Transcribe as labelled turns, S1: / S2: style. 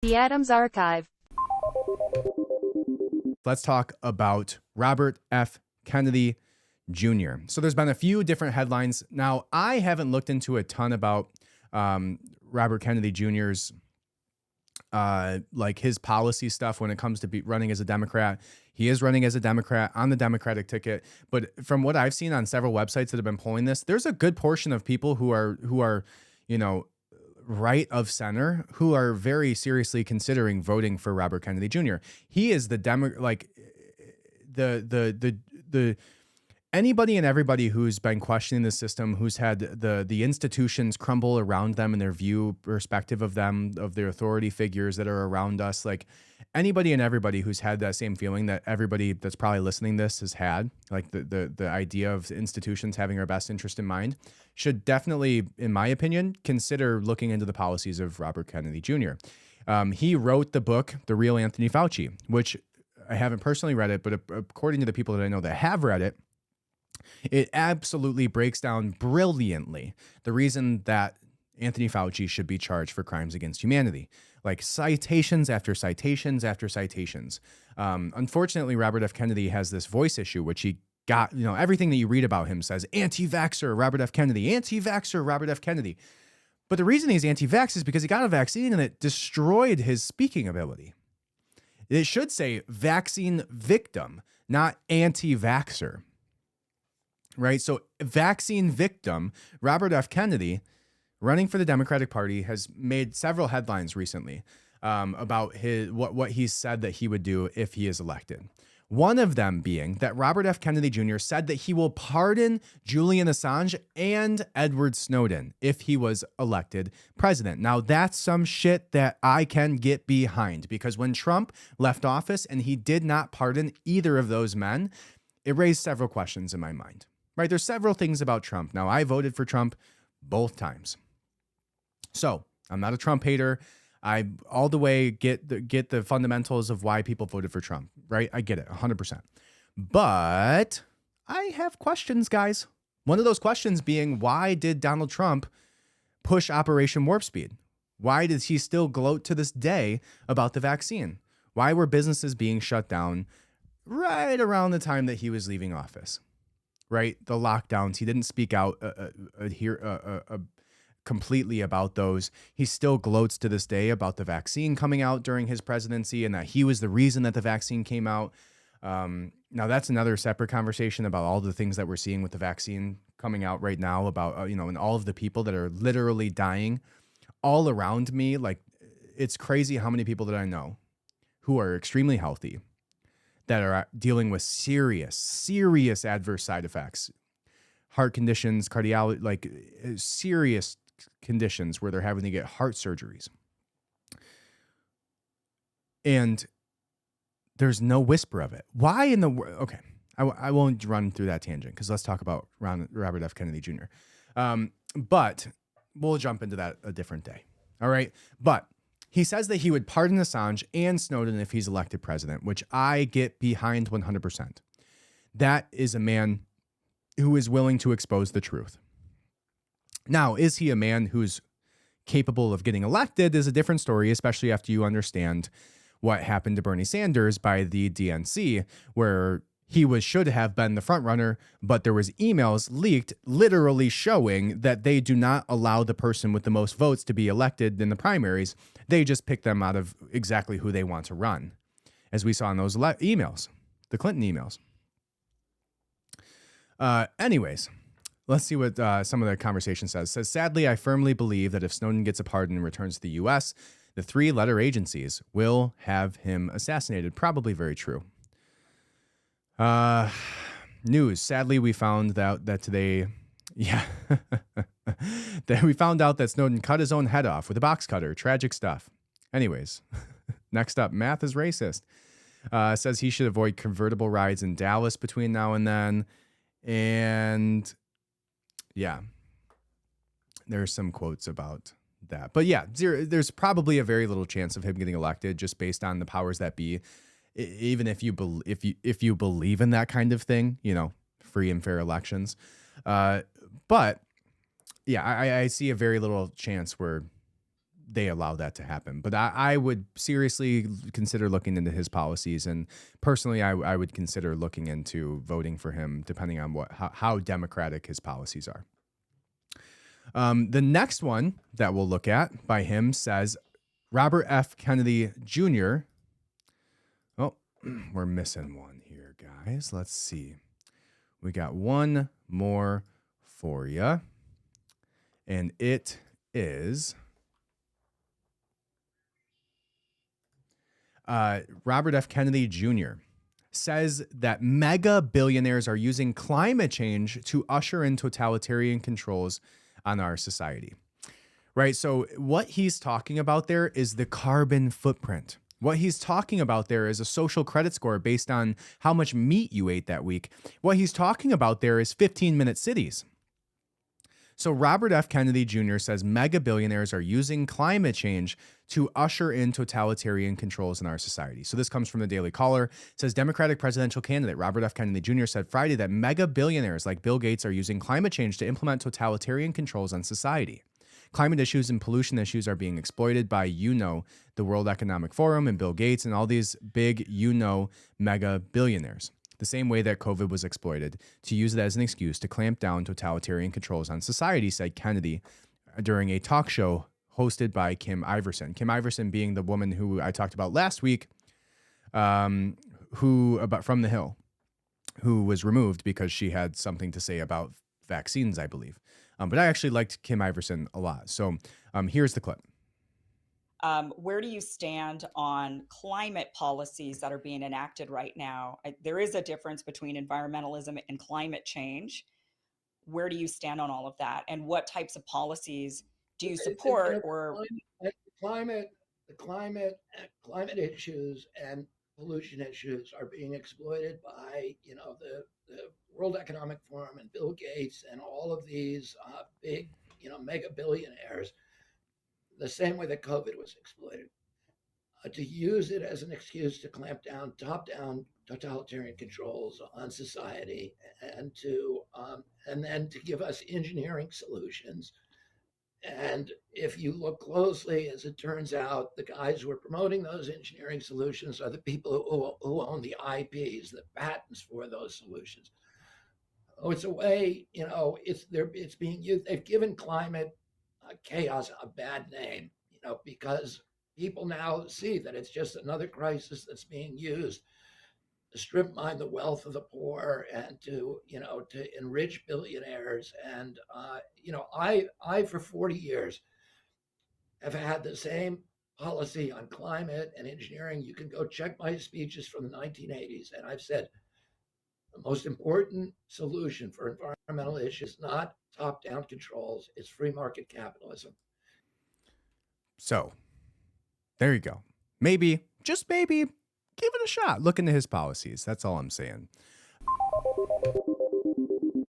S1: The Adams Archive.
S2: Let's talk about Robert F. Kennedy Jr. So there's been a few different headlines. Now, I haven't looked into a ton about Robert Kennedy Jr.'s like his policy stuff when it comes to running as a Democrat. He is running as a Democrat on the Democratic ticket. But from what I've seen on several websites that have been polling this, there's a good portion of people who are, you know, right of center who are very seriously considering voting for Robert Kennedy Jr. He is the anybody and everybody who's been questioning the system, who's had the institutions crumble around them and their view perspective of them, of their authority figures that are around us, like anybody and everybody who's had that same feeling that everybody that's probably listening to this has had, like the idea of institutions having our best interest in mind, should definitely, in my opinion, consider looking into the policies of Robert Kennedy Jr. He wrote the book, The Real Anthony Fauci, which I haven't personally read it, but according to the people that I know that have read it, it absolutely breaks down brilliantly the reason that Anthony Fauci should be charged for crimes against humanity, like citations after citations after citations. Unfortunately, Robert F. Kennedy has this voice issue, which he got, you know, everything that you read about him says anti-vaxxer Robert F. Kennedy, anti-vaxxer Robert F. Kennedy. But the reason he's anti-vax is because he got a vaccine and it destroyed his speaking ability. It should say vaccine victim, not anti-vaxxer. Right? So vaccine victim, Robert F. Kennedy, running for the Democratic Party, has made several headlines recently about what he said that he would do if he is elected. One of them being that Robert F. Kennedy Jr. said that he will pardon Julian Assange and Edward Snowden if he was elected president. Now, that's some shit that I can get behind, because when Trump left office and he did not pardon either of those men, it raised several questions in my mind. Right? There's several things about Trump. Now, I voted for Trump both times. So I'm not a Trump hater. I all the way get the fundamentals of why people voted for Trump, right? I get it 100%. But I have questions, guys. One of those questions being, why did Donald Trump push Operation Warp Speed? Why does he still gloat to this day about the vaccine? Why were businesses being shut down right around the time that he was leaving office? Right? The lockdowns. He didn't speak out completely about those. He still gloats to this day about the vaccine coming out during his presidency and that he was the reason that the vaccine came out. Now, that's another separate conversation about all the things that we're seeing with the vaccine coming out right now about, and all of the people that are literally dying all around me. Like, it's crazy how many people that I know who are extremely healthy that are dealing with serious adverse side effects, heart conditions, cardiology, like serious conditions where they're having to get heart surgeries. And there's no whisper of it. Why in the world? Okay, I won't run through that tangent because let's talk about Robert F. Kennedy Jr. But we'll jump into that a different day. All right. But he says that he would pardon Assange and Snowden if he's elected president, which I get behind 100%. That is a man who is willing to expose the truth. Now, is he a man who's capable of getting elected is a different story, especially after you understand what happened to Bernie Sanders by the DNC, where he should have been the front runner, but there was emails leaked literally showing that they do not allow the person with the most votes to be elected in the primaries. They just pick them out of exactly who they want to run, as we saw in those emails, the Clinton emails. Anyways, let's see what some of the conversation says. It says, sadly, I firmly believe that if Snowden gets a pardon and returns to the U.S., the three-letter agencies will have him assassinated. Probably very true. News. Sadly, we found out that today, that we found out that Snowden cut his own head off with a box cutter. Tragic stuff. Anyways, next up, math is racist. Says he should avoid convertible rides in Dallas between now and then. And yeah, there's some quotes about that. But yeah, there's probably a very little chance of him getting elected just based on the powers that be. Even if you believe in that kind of thing, free and fair elections. But yeah, I see a very little chance where they allow that to happen. But I would seriously consider looking into his policies, and personally, I would consider looking into voting for him, depending on how democratic his policies are. The next one that we'll look at by him says Robert F. Kennedy Jr. Oh, we're missing one here, guys. Let's see. We got one more for you, and it is Robert F. Kennedy Jr. says that mega billionaires are using climate change to usher in totalitarian controls on our society. Right? So what he's talking about there is the carbon footprint. What he's talking about there is a social credit score based on how much meat you ate that week. What he's talking about there is 15-minute cities. So Robert F. Kennedy Jr. says mega billionaires are using climate change to usher in totalitarian controls in our society. So this comes from the Daily Caller. It says Democratic presidential candidate Robert F. Kennedy Jr. said Friday that mega billionaires like Bill Gates are using climate change to implement totalitarian controls on society. Climate issues and pollution issues are being exploited by, the World Economic Forum and Bill Gates and all these big, mega billionaires. The same way that COVID was exploited to use it as an excuse to clamp down totalitarian controls on society, said Kennedy during a talk show hosted by Kim Iversen. Kim Iversen being the woman who I talked about last week, from the Hill, who was removed because she had something to say about vaccines, I believe. But I actually liked Kim Iversen a lot. So here's the clip.
S1: Where do you stand on climate policies that are being enacted right now? There is a difference between environmentalism and climate change. Where do you stand on all of that? And what types of policies do you support?
S3: Climate issues and pollution issues are being exploited by, the World Economic Forum and Bill Gates and all of these big, mega billionaires, the same way that COVID was exploited, to use it as an excuse to clamp down, top-down totalitarian controls on society, and then to give us engineering solutions. And if you look closely, as it turns out, the guys who are promoting those engineering solutions are the people who own the IPs, the patents for those solutions. Oh, it's a way, it's being used. They've given climate chaos a bad name, because people now see that it's just another crisis that's being used to strip mine the wealth of the poor and to enrich billionaires. And I for 40 years have had the same policy on climate and engineering. You can go check my speeches from the 1980s, and I've said the most important solution for environmental issues is not top-down controls, it's free market capitalism.
S2: So there you go. Maybe, just maybe, give it a shot. Look into his policies. That's all I'm saying.